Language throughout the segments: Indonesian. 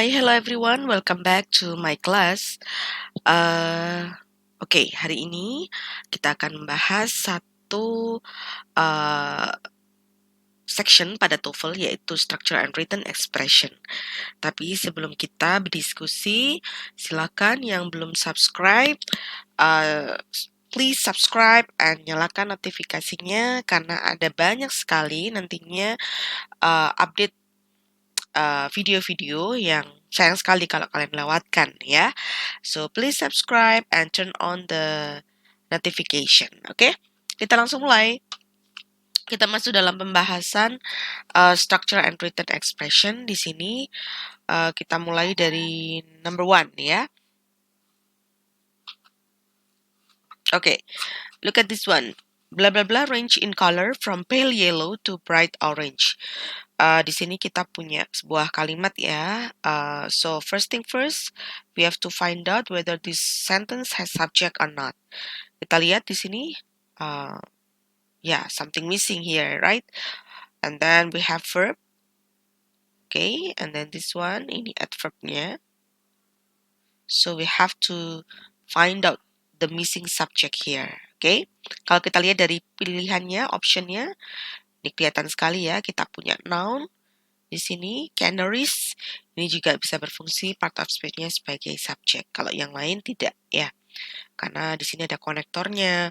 Hi, hello everyone. Welcome back to my class. Oke, hari ini kita akan membahas satu section pada TOEFL yaitu Structure and Written Expression. Tapi sebelum kita berdiskusi, silakan yang belum subscribe, please subscribe and nyalakan notifikasinya karena ada banyak sekali nantinya update video-video yang sayang sekali kalau kalian lewatkan ya. So please subscribe and turn on the notification. Oke? Kita langsung mulai. Kita masuk dalam pembahasan structure and written expression. Di sini kita mulai dari number 1 ya. Oke, look at this one. Blah blah blah range in color from pale yellow to bright orange. Di sini kita punya sebuah kalimat ya. So first thing first, we have to find out whether this sentence has subject or not. Kita lihat di sini, something missing here, right? And then we have verb. Okay, and then this one, ini adverbnya. So we have to find out the missing subject here. Okay, kalau kita lihat dari pilihannya, optionnya, ini kelihatan sekali ya, kita punya noun. Di sini, canaries, ini juga bisa berfungsi part of speech-nya sebagai subjek. Kalau yang lain tidak ya. Karena di sini ada konektornya,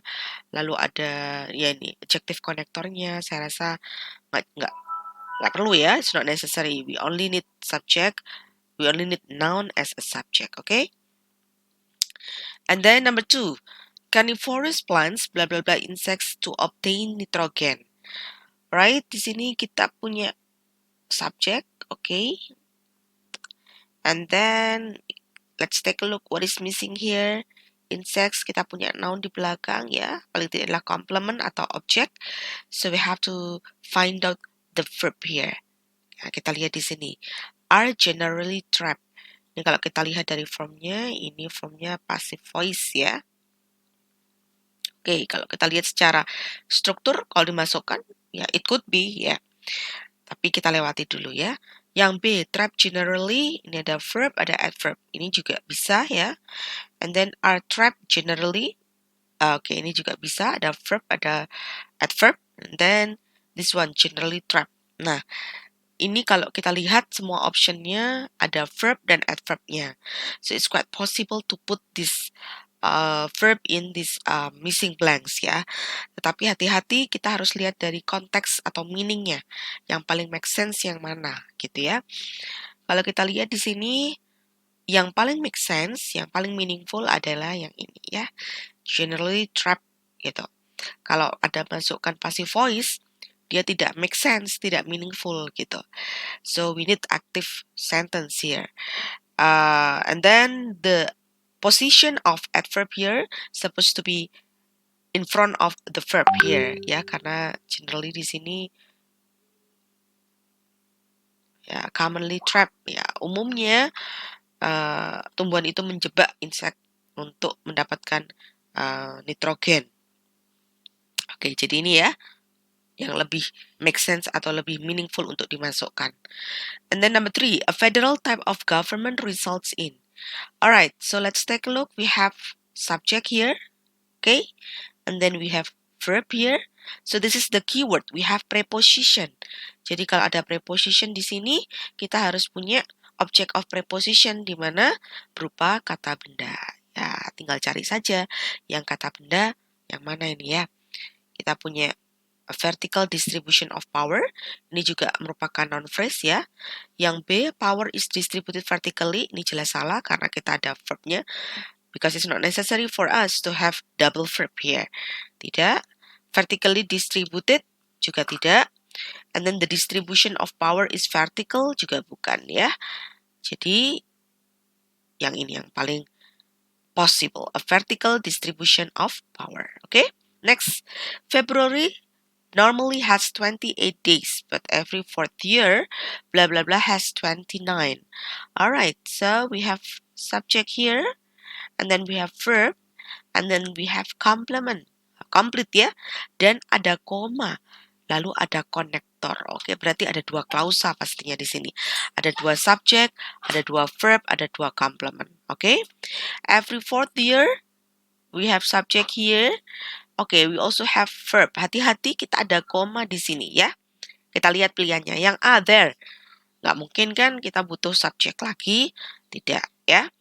lalu ada ya ini adjective konektornya. Saya rasa nggak perlu ya, it's not necessary. We only need subject, we only need noun as a subject, okay? And then number 2, carnivorous plants blah blah blah insects to obtain nitrogen. Right? Di sini kita punya subject, okay? And then let's take a look what is missing here. Insects, kita punya noun di belakang ya, paling tidak adalah complement atau object. So we have to find out the verb here. Nah, kita lihat di sini. Are generally trapped. Ini kalau kita lihat dari formnya, ini formnya passive voice ya. Oke, kalau kita lihat secara struktur, kalau dimasukkan, ya it could be ya. Tapi kita lewati dulu ya. Yang B, trap generally, ini ada verb, ada adverb. Ini juga bisa ya. And then are trapped generally. Oke, ini juga bisa, ada verb, ada adverb. And then this one, generally trapped. Nah, ini kalau kita lihat semua optionnya ada verb dan adverbnya. So it's quite possible to put this verb in this missing blanks ya. Tetapi hati-hati, kita harus lihat dari konteks atau meaningnya. Yang paling make sense yang mana gitu ya. Kalau kita lihat di sini, yang paling make sense, yang paling meaningful adalah yang ini ya. Generally trapped gitu. Kalau ada masukkan passive voice, dia tidak make sense, tidak meaningful gitu. So we need active sentence here. And then the position of adverb here supposed to be in front of the verb here ya, karena generally di sini ya commonly trap ya, umumnya tumbuhan itu menjebak insek untuk mendapatkan nitrogen. Oke, jadi ini ya yang lebih make sense atau lebih meaningful untuk dimasukkan. And then number 3, a federal type of government results in. Alright, so let's take a look. We have subject here, okay? And then we have verb here. So this is the keyword. We have preposition. Jadi kalau ada preposition di sini, kita harus punya object of preposition di mana berupa kata benda. Ya, tinggal cari saja yang kata benda yang mana ini ya. Kita punya a vertical distribution of power. Ini juga merupakan noun phrase ya. Yang B, power is distributed vertically. Ini jelas salah karena kita ada verbnya. Because it's not necessary for us to have double verb here. Tidak. Vertically distributed juga tidak. And then the distribution of power is vertical juga bukan ya. Jadi yang ini yang paling possible. A vertical distribution of power. Okay. Next. February normally has 28 days, but every 4th year, blah, blah, blah, has 29. Alright, so we have subject here, and then we have verb, and then we have complement. Complete ya, dan ada koma. lalu ada konektor. Oke, berarti ada dua klausa pastinya di sini. Ada dua subjek, ada dua verb, ada dua complement. Oke, every fourth year we have subject here. Oke, we also have verb. Hati-hati kita ada koma di sini ya. Kita lihat pilihannya. Yang A, there. Nggak mungkin kan kita butuh subjek lagi. Tidak ya.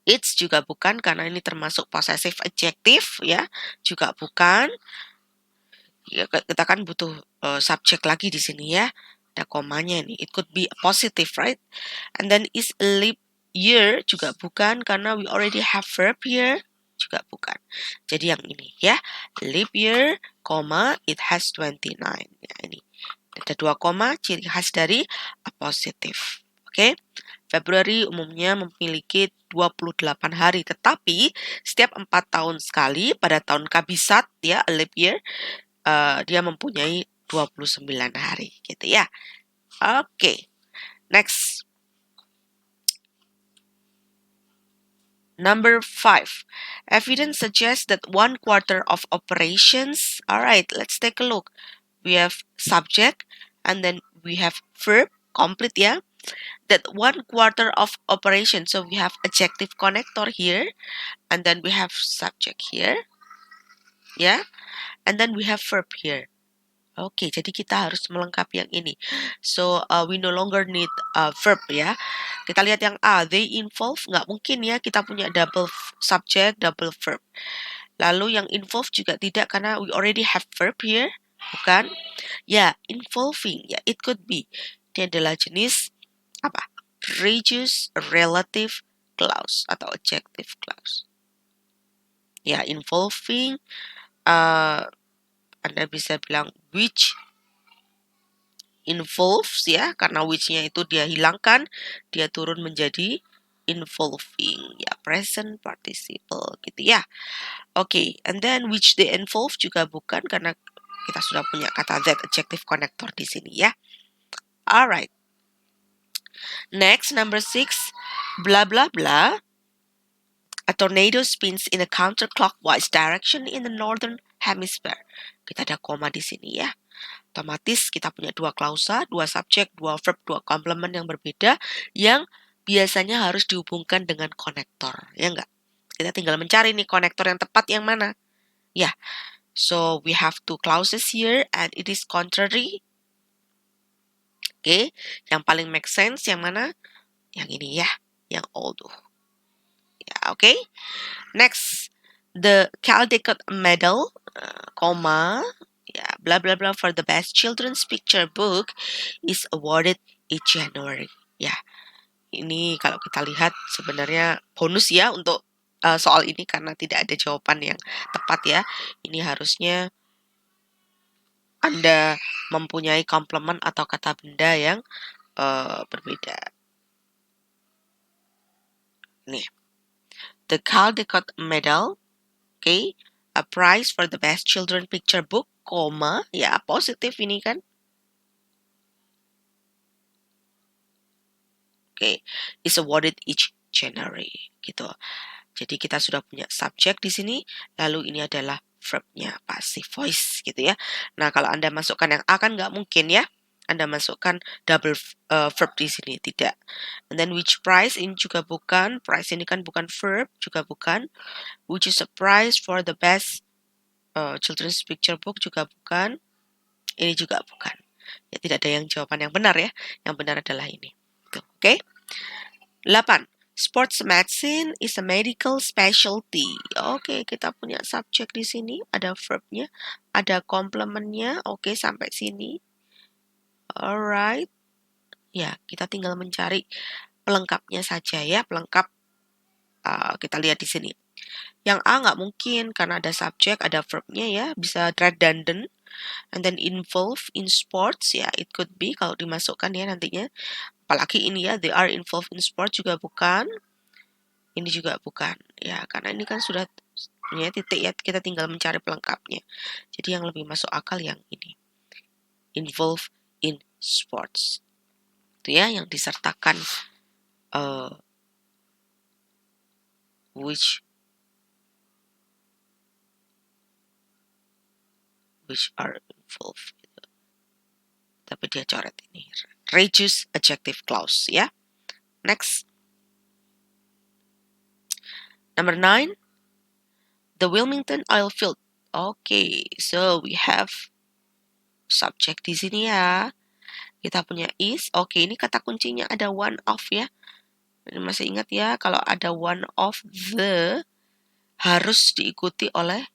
It's juga bukan karena ini termasuk possessive adjective ya. Juga bukan. Ya, kita kan butuh subjek lagi di sini ya. Ada komanya nih. It could be positive, right? And then is a leap year juga bukan karena we already have verb here. Juga bukan. Jadi yang ini ya. Leap year, koma, it has 29. Ya, ini. Ada dua koma, ciri khas dari a positive. Oke. Februari umumnya memiliki 28 hari, tetapi setiap 4 tahun sekali pada tahun kabisat ya, a leap year, dia mempunyai 29 hari gitu ya. Oke. Next. Number 5. Evidence suggests that 1/4 of operations. All right, let's take a look. We have subject and then we have verb, complete ya. That 1/4 of operations. So we have adjective connector here and then we have subject here. Ya. And then we have verb here. Oke, jadi kita harus melengkapi yang ini. So, we no longer need verb ya. Kita lihat yang A, they involve. Nggak mungkin ya kita punya double subject, double verb. Lalu yang involve juga tidak karena we already have verb here. Bukan? Ya, involving. Ya, it could be. Ini adalah jenis apa? Reduce relative clause atau adjective clause. Ya, involving. Anda bisa bilang which involves ya, karena which-nya itu dia hilangkan, dia turun menjadi involving ya, present participle gitu ya. Oke, and then which they involve juga bukan karena kita sudah punya kata that adjective connector di sini ya. Alright. Next, number 6, blah blah blah. A tornado spins in a counterclockwise direction in the northern hemisphere. Kita ada koma di sini ya. Otomatis kita punya dua klausa, dua subjek, dua verb, dua complement yang berbeda yang biasanya harus dihubungkan dengan konektor, ya enggak? Kita tinggal mencari nih konektor yang tepat yang mana. Ya, so we have two clauses here and it is contrary. Oke, yang paling make sense yang mana? Yang ini ya, yang although. Ya, oke. Next, the Caldecott Medal, ya, blah blah blah for the best children's picture book is awarded each January. Ya, ini kalau kita lihat sebenarnya bonus ya untuk soal ini karena tidak ada jawaban yang tepat ya. Ini harusnya Anda mempunyai komplement atau kata benda yang berbeda. Nih, the Caldecott Medal, okay, a prize for the best children picture book, ya positif ini kan. Okay, is awarded each January gitu. Jadi kita sudah punya subjek di sini, lalu ini adalah verbnya passive voice gitu ya. Nah kalau Anda masukkan yang A kan nggak mungkin ya. Anda masukkan double verb di sini, tidak. And then which prize ini juga bukan, prize ini kan bukan verb, juga bukan. Which is a prize for the best children's picture book juga bukan. Ini juga bukan. Ya tidak ada yang jawaban yang benar ya. Yang benar adalah ini. Oke. Okay? 8. Sports medicine is a medical specialty. Oke, kita punya subjek di sini, ada verbnya, ada komplementnya. Oke, sampai sini. Alright. Ya, kita tinggal mencari pelengkapnya saja ya, pelengkap. Kita lihat di sini. Yang A nggak mungkin karena ada subjek, ada verbnya ya, bisa redundant. And then involve in sports ya, it could be kalau dimasukkan ya nantinya. Apalagi ini ya, they are involved in sport juga bukan. Ini juga bukan. Ya, karena ini kan sudah punya titik ya, kita tinggal mencari pelengkapnya. Jadi yang lebih masuk akal yang ini. Involved in sports. Itu ya, yang disertakan which are Wolf. Tapi dia coret ini. Reduce adjective clause ya. Next. Number 9. The Wilmington oil field. Okay, so we have subject di sini ya. Kita punya is. Oke, ini kata kuncinya ada one of ya. Masih ingat ya, kalau ada one of the harus diikuti oleh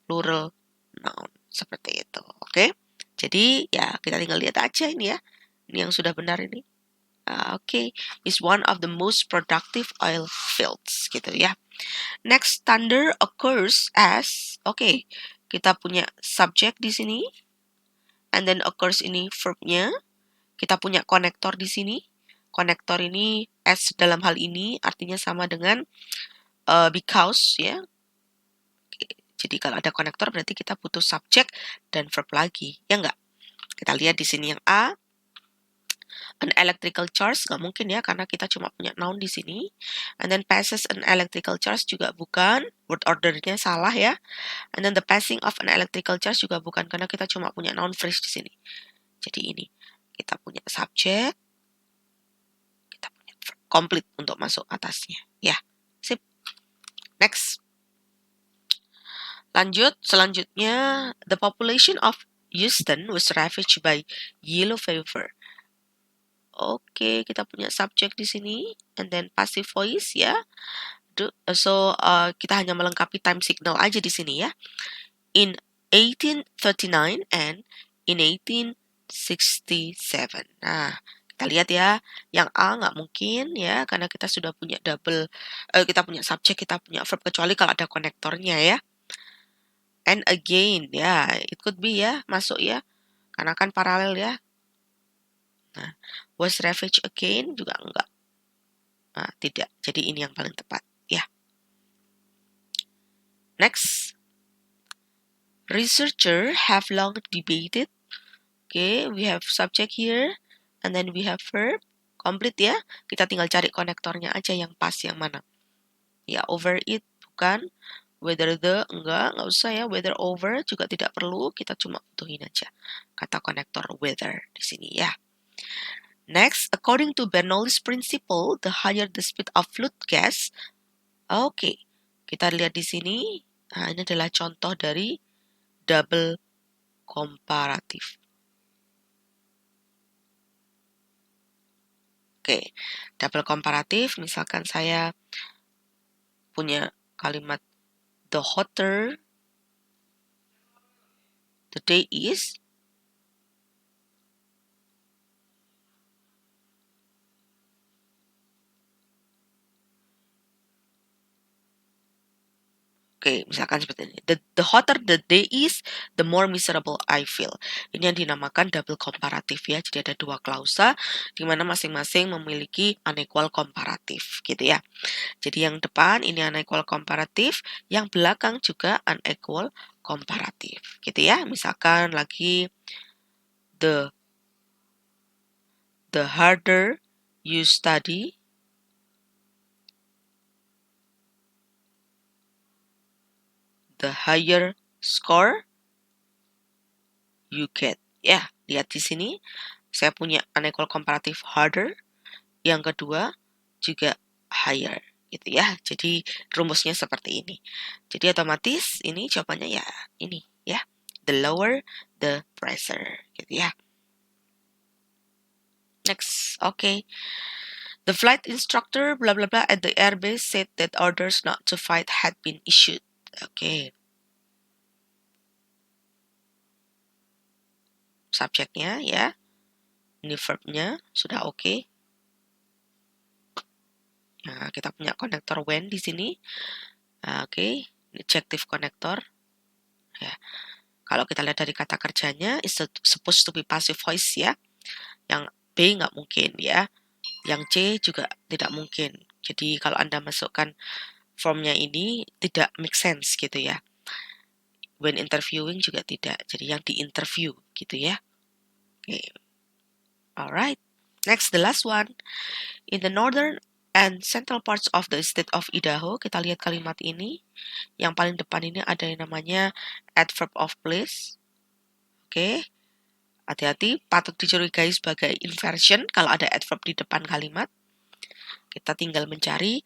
plural noun. Seperti itu. Oke. Jadi ya kita tinggal lihat aja ini ya. Ini yang sudah benar ini. Oke, is one of the most productive oil fields gitu ya. Next, thunder occurs as, oke, kita punya subject di sini, and then occurs ini verbnya. Kita punya konektor di sini. Konektor ini as dalam hal ini artinya sama dengan because ya. Jadi kalau ada konektor berarti kita butuh subject dan verb lagi, ya enggak? Kita lihat di sini yang A. An electrical charge nggak mungkin ya karena kita cuma punya noun di sini. And then passes an electrical charge juga bukan, word ordernya salah ya. And then the passing of an electrical charge juga bukan karena kita cuma punya noun phrase di sini. Jadi ini kita punya subject, kita punya verb complete untuk masuk atasnya. Ya, sip. Next. Lanjut, selanjutnya the population of Houston was ravaged by yellow fever. Oke, kita punya subject di sini, and then passive voice ya. So kita hanya melengkapi time signal aja di sini ya. In 1839 and in 1867. Nah, kita lihat ya, yang A nggak mungkin ya, karena kita sudah punya kita punya subject, kita punya verb, kecuali kalau ada konektornya ya. And again, ya, it could be ya, masuk ya, karena kan paralel ya. Nah, was ravaged again juga enggak. Nah, tidak. Jadi ini yang paling tepat. Ya. Next. Researchers have long debated. Okay, we have subject here. And then we have verb. Complete ya. Kita tinggal cari konektornya aja yang pas yang mana. Ya, over it bukan. Whether the, enggak usah ya. Whether over juga tidak perlu. Kita cuma butuhin aja kata konektor whether di sini ya. Next, according to Bernoulli's principle, the higher the speed of fluid gas. Oke, kita lihat di sini. Nah, ini adalah contoh dari double komparatif. Oke, double komparatif. Misalkan saya punya kalimat the hotter the day is. Oke, misalkan seperti ini. The hotter the day is, the more miserable I feel. Ini yang dinamakan double komparatif ya. Jadi ada dua klausa di mana masing-masing memiliki unequal komparatif gitu ya. Jadi yang depan ini unequal komparatif, yang belakang juga unequal komparatif gitu ya. Misalkan lagi the harder you study, the higher score you get. Ya, lihat di sini saya punya unequal komparatif harder, yang kedua juga higher gitu ya. Jadi rumusnya seperti ini. Jadi otomatis ini jawabannya ya ini ya. The lower the pressure gitu ya. Next, okay. The flight instructor blah blah blah at the airbase said that orders not to fight had been issued. Okay. Subjeknya ya. Ini verbnya sudah oke. Nah, kita punya konektor when di sini. Oke, adjective konektor. Ya. Kalau kita lihat dari kata kerjanya, is supposed to be passive voice ya. Yang B nggak mungkin ya. Yang C juga tidak mungkin. Jadi kalau Anda masukkan formnya ini tidak make sense gitu ya. When interviewing juga tidak. Jadi yang di-interview gitu ya. Okay. Alright. Next, the last one. In the northern and central parts of the state of Idaho, kita lihat kalimat ini. Yang paling depan ini ada yang namanya adverb of place. Oke, hati-hati, patut dicurigai sebagai inversion kalau ada adverb di depan kalimat. Kita tinggal mencari,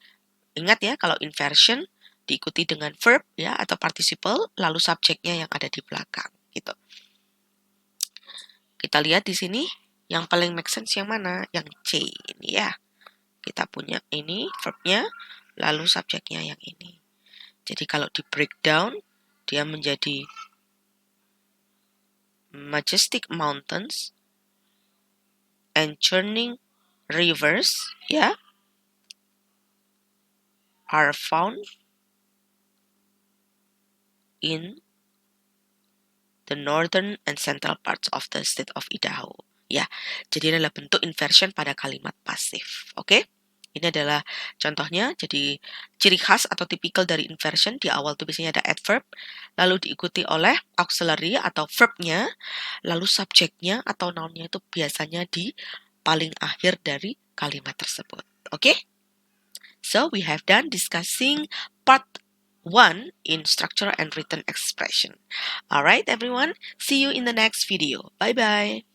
ingat ya kalau inversion diikuti dengan verb ya atau participle, lalu subjeknya yang ada di belakang gitu. Kita lihat di sini yang paling make sense yang mana? Yang C ini ya. Kita punya ini verbnya, lalu subjeknya yang ini. Jadi kalau di breakdown, dia menjadi majestic mountains and churning rivers, ya, are found in the northern and central parts of the state of Idaho. Ya, jadi ini adalah bentuk inversion pada kalimat pasif. Oke? Ini adalah contohnya, jadi ciri khas atau tipikal dari inversion, di awal tuh biasanya ada adverb, lalu diikuti oleh auxiliary atau verbnya, lalu subjeknya atau nounnya itu biasanya di paling akhir dari kalimat tersebut. Oke? So, we have done discussing part 1 in structure and written expression. Alright everyone, see you in the next video. Bye-bye.